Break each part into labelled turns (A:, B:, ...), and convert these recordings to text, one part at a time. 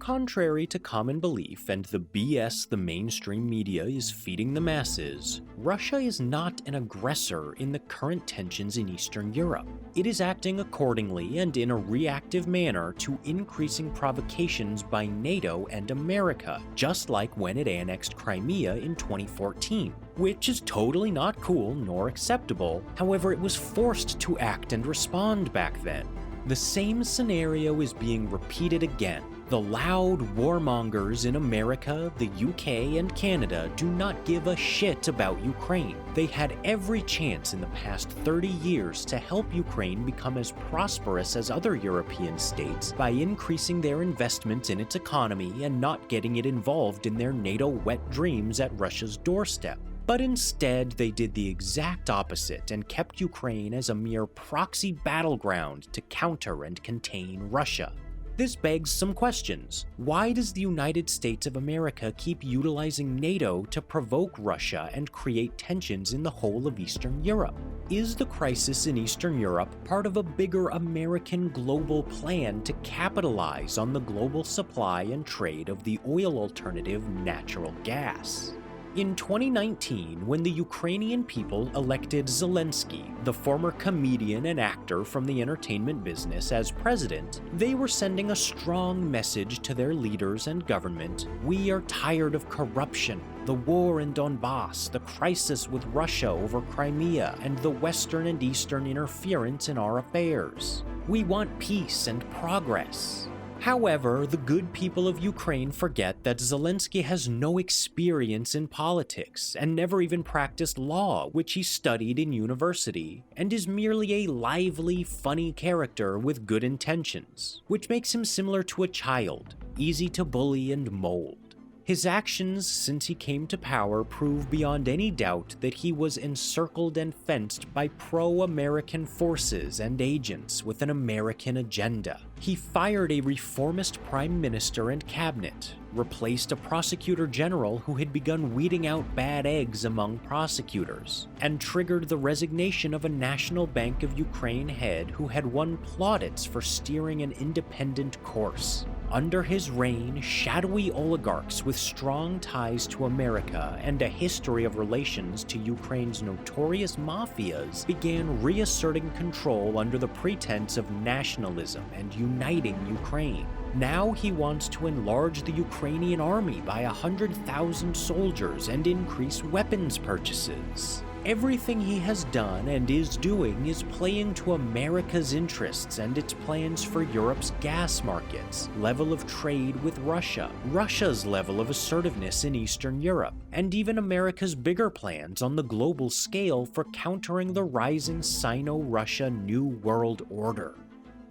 A: contrary to common belief and the BS the mainstream media is feeding the masses, Russia is not an aggressor in the current tensions in Eastern Europe. It is acting accordingly and in a reactive manner to increasing provocations by NATO and America, just like when it annexed Crimea in 2014, which is totally not cool nor acceptable. However, it was forced to act and respond back then. The same scenario is being repeated again. The loud warmongers in America, the UK, and Canada do not give a shit about Ukraine. They had every chance in the past 30 years to help Ukraine become as prosperous as other European states by increasing their investments in its economy and not getting it involved in their NATO wet dreams at Russia's doorstep. But instead, they did the exact opposite and kept Ukraine as a mere proxy battleground to counter and contain Russia. This begs some questions. Why does the United States of America keep utilizing NATO to provoke Russia and create tensions in the whole of Eastern Europe? Is the crisis in Eastern Europe part of a bigger American global plan to capitalize on the global supply and trade of the oil alternative natural gas? In 2019, when the Ukrainian people elected Zelensky, the former comedian and actor from the entertainment business, as president, they were sending a strong message to their leaders and government: we are tired of corruption, the war in Donbass, the crisis with Russia over Crimea, and the Western and Eastern interference in our affairs. We want peace and progress. However, the good people of Ukraine forget that Zelensky has no experience in politics and never even practiced law, which he studied in university, and is merely a lively, funny character with good intentions, which makes him similar to a child, easy to bully and mold. His actions since he came to power prove beyond any doubt that he was encircled and fenced by pro-American forces and agents with an American agenda. He fired a reformist prime minister and cabinet, replaced a prosecutor general who had begun weeding out bad eggs among prosecutors, and triggered the resignation of a National Bank of Ukraine head who had won plaudits for steering an independent course. Under his reign, shadowy oligarchs with strong ties to America and a history of relations to Ukraine's notorious mafias began reasserting control under the pretense of nationalism and uniting Ukraine. Now he wants to enlarge the Ukrainian army by 100,000 soldiers and increase weapons purchases. Everything he has done and is doing is playing to America's interests and its plans for Europe's gas markets, level of trade with Russia, Russia's level of assertiveness in Eastern Europe, and even America's bigger plans on the global scale for countering the rising Sino-Russia New World Order.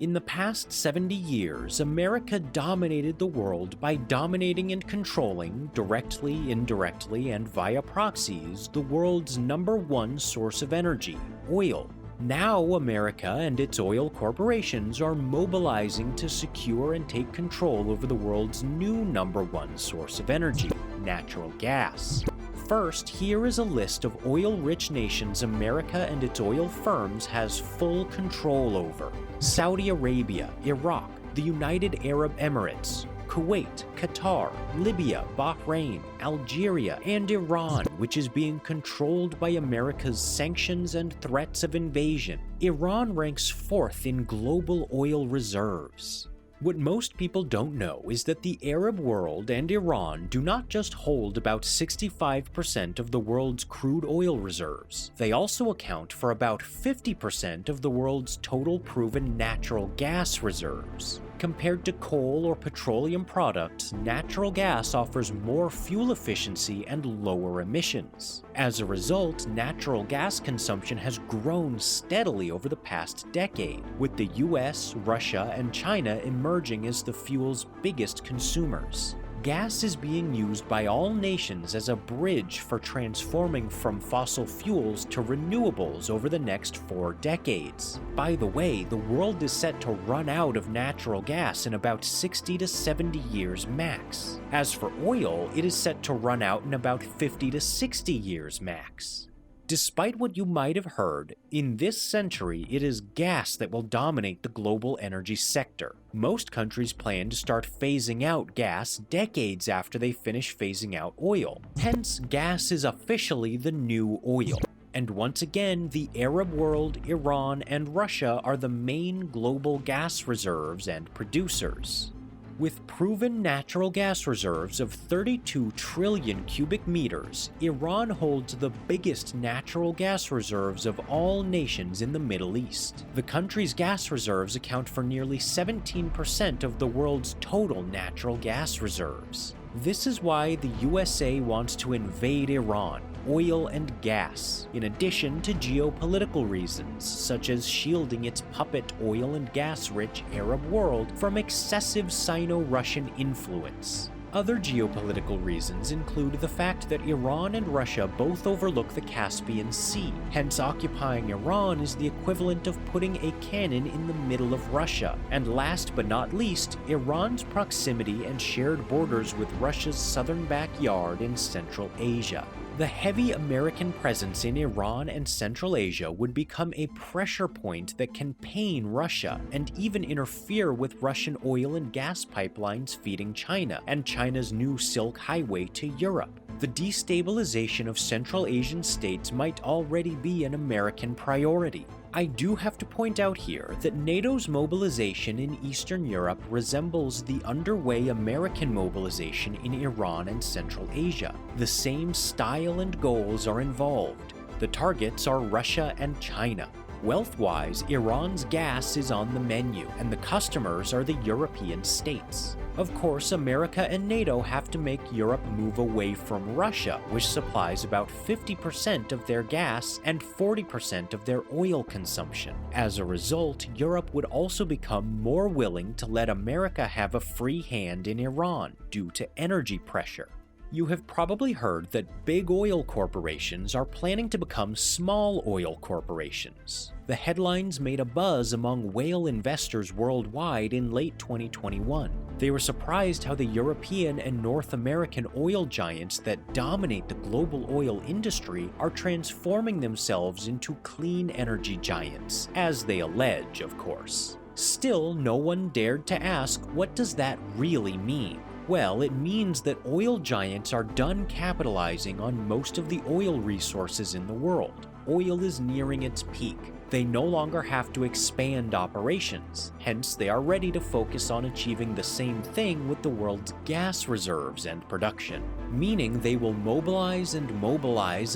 A: In the past 70 years, America dominated the world by dominating and controlling, directly, indirectly, and via proxies, the world's #1 source of energy, oil. Now America and its oil corporations are mobilizing to secure and take control over the world's new #1 source of energy, natural gas. First, here is a list of oil-rich nations America and its oil firms has full control over: Saudi Arabia, Iraq, the United Arab Emirates, Kuwait, Qatar, Libya, Bahrain, Algeria, and Iran, which is being controlled by America's sanctions and threats of invasion. Iran ranks 4th in global oil reserves. What most people don't know is that the Arab world and Iran do not just hold about 65% of the world's crude oil reserves. They also account for about 50% of the world's total proven natural gas reserves. Compared to coal or petroleum products, natural gas offers more fuel efficiency and lower emissions. As a result, natural gas consumption has grown steadily over the past decade, with the US, Russia, and China emerging as the fuel's biggest consumers. Gas is being used by all nations as a bridge for transforming from fossil fuels to renewables over the next 4 decades. By the way, the world is set to run out of natural gas in about 60 to 70 years max. As for oil, it is set to run out in about 50 to 60 years max. Despite what you might have heard, in this century it is gas that will dominate the global energy sector. Most countries plan to start phasing out gas decades after they finish phasing out oil. Hence, gas is officially the new oil. And once again, the Arab world, Iran, and Russia are the main global gas reserves and producers. With proven natural gas reserves of 32 trillion cubic meters, Iran holds the biggest natural gas reserves of all nations in the Middle East. The country's gas reserves account for nearly 17% of the world's total natural gas reserves. This is why the USA wants to invade Iran, oil and gas, in addition to geopolitical reasons, such as shielding its puppet oil and gas-rich Arab world from excessive Sino-Russian influence. Other geopolitical reasons include the fact that Iran and Russia both overlook the Caspian Sea, hence occupying Iran is the equivalent of putting a cannon in the middle of Russia, and last but not least, Iran's proximity and shared borders with Russia's southern backyard in Central Asia. The heavy American presence in Iran and Central Asia would become a pressure point that can pain Russia and even interfere with Russian oil and gas pipelines feeding China and China's new Silk Highway to Europe. The destabilization of Central Asian states might already be an American priority. I do have to point out here that NATO's mobilization in Eastern Europe resembles the underway American mobilization in Iran and Central Asia. The same style and goals are involved. The targets are Russia and China. Wealth-wise, Iran's gas is on the menu, and the customers are the European states. Of course, America and NATO have to make Europe move away from Russia, which supplies about 50% of their gas and 40% of their oil consumption. As a result, Europe would also become more willing to let America have a free hand in Iran due to energy pressure. You have probably heard that big oil corporations are planning to become small oil corporations. The headlines made a buzz among whale investors worldwide in late 2021. They were surprised how the European and North American oil giants that dominate the global oil industry are transforming themselves into clean energy giants, as they allege, of course. Still, no one dared to ask, what does that really mean? Well, it means that oil giants are done capitalizing on most of the oil resources in the world. Oil is nearing its peak. They no longer have to expand operations, hence they are ready to focus on achieving the same thing with the world's gas reserves and production, meaning they will mobilize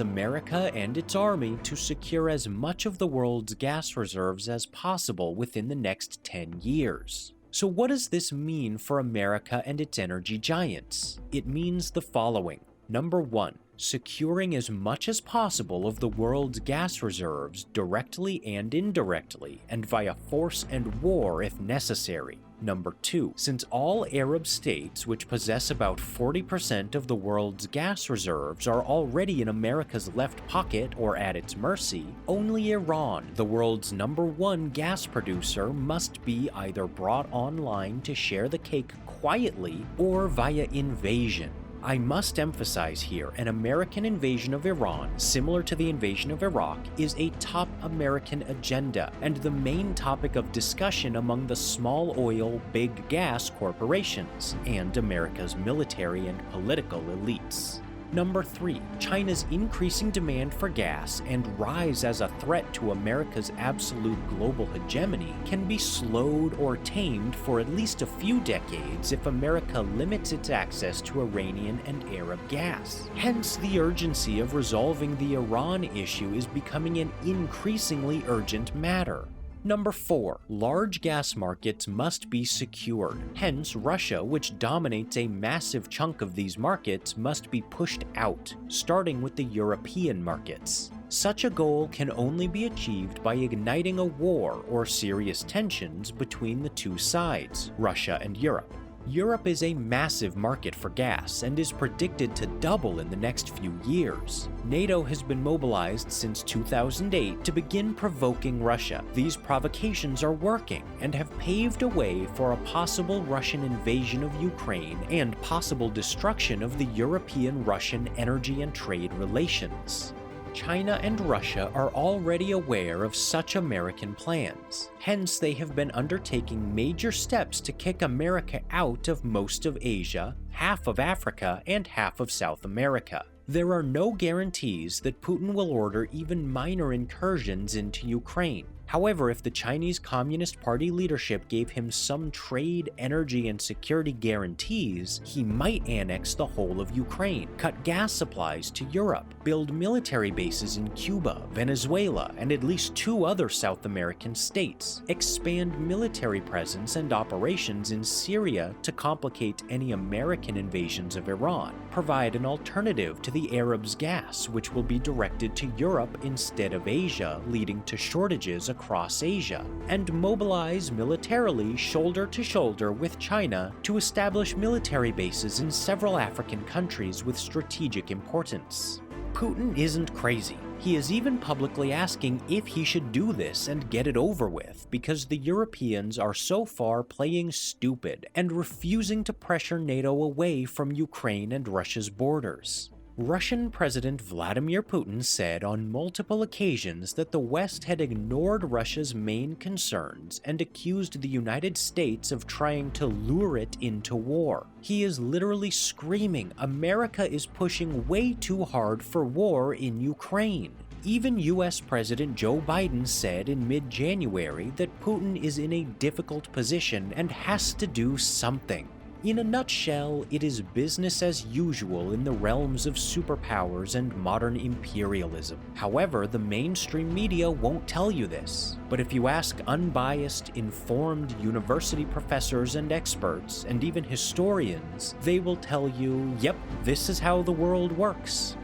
A: America and its army to secure as much of the world's gas reserves as possible within the next 10 years. So what does this mean for America and its energy giants? It means the following. Number 1. Securing as much as possible of the world's gas reserves directly and indirectly, and via force and war if necessary. Number 2. Since all Arab states, which possess about 40% of the world's gas reserves, are already in America's left pocket or at its mercy, only Iran, the world's #1 gas producer, must be either brought online to share the cake quietly or via invasion. I must emphasize here, an American invasion of Iran, similar to the invasion of Iraq, is a top American agenda and the main topic of discussion among the small oil, big gas corporations and America's military and political elites. Number 3. China's increasing demand for gas and rise as a threat to America's absolute global hegemony can be slowed or tamed for at least a few decades if America limits its access to Iranian and Arab gas. Hence, the urgency of resolving the Iran issue is becoming an increasingly urgent matter. Number 4. Large gas markets must be secured. Hence, Russia, which dominates a massive chunk of these markets, must be pushed out, starting with the European markets. Such a goal can only be achieved by igniting a war or serious tensions between the two sides, Russia and Europe. Europe is a massive market for gas and is predicted to double in the next few years. NATO has been mobilized since 2008 to begin provoking Russia. These provocations are working and have paved a way for a possible Russian invasion of Ukraine and possible destruction of the European-Russian energy and trade relations. China and Russia are already aware of such American plans. Hence, they have been undertaking major steps to kick America out of most of Asia, half of Africa, and half of South America. There are no guarantees that Putin will order even minor incursions into Ukraine. However, if the Chinese Communist Party leadership gave him some trade, energy, and security guarantees, he might annex the whole of Ukraine, cut gas supplies to Europe, build military bases in Cuba, Venezuela, and at least 2 other South American states, expand military presence and operations in Syria to complicate any American invasions of Iran, provide an alternative to the Arabs' gas, which will be directed to Europe instead of Asia, leading to shortages across Asia, and mobilize militarily shoulder to shoulder with China to establish military bases in several African countries with strategic importance. Putin isn't crazy. He is even publicly asking if he should do this and get it over with, because the Europeans are so far playing stupid and refusing to pressure NATO away from Ukraine and Russia's borders. Russian President Vladimir Putin said on multiple occasions that the West had ignored Russia's main concerns and accused the United States of trying to lure it into war. He is literally screaming, America is pushing way too hard for war in Ukraine. Even US President Joe Biden said in mid-January that Putin is in a difficult position and has to do something. In a nutshell, it is business as usual in the realms of superpowers and modern imperialism. However, the mainstream media won't tell you this. But if you ask unbiased, informed university professors and experts, and even historians, they will tell you, yep, this is how the world works.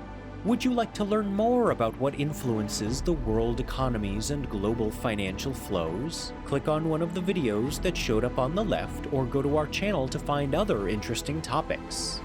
A: Would you like to learn more about what influences the world economies and global financial flows? Click on one of the videos that showed up on the left or go to our channel to find other interesting topics.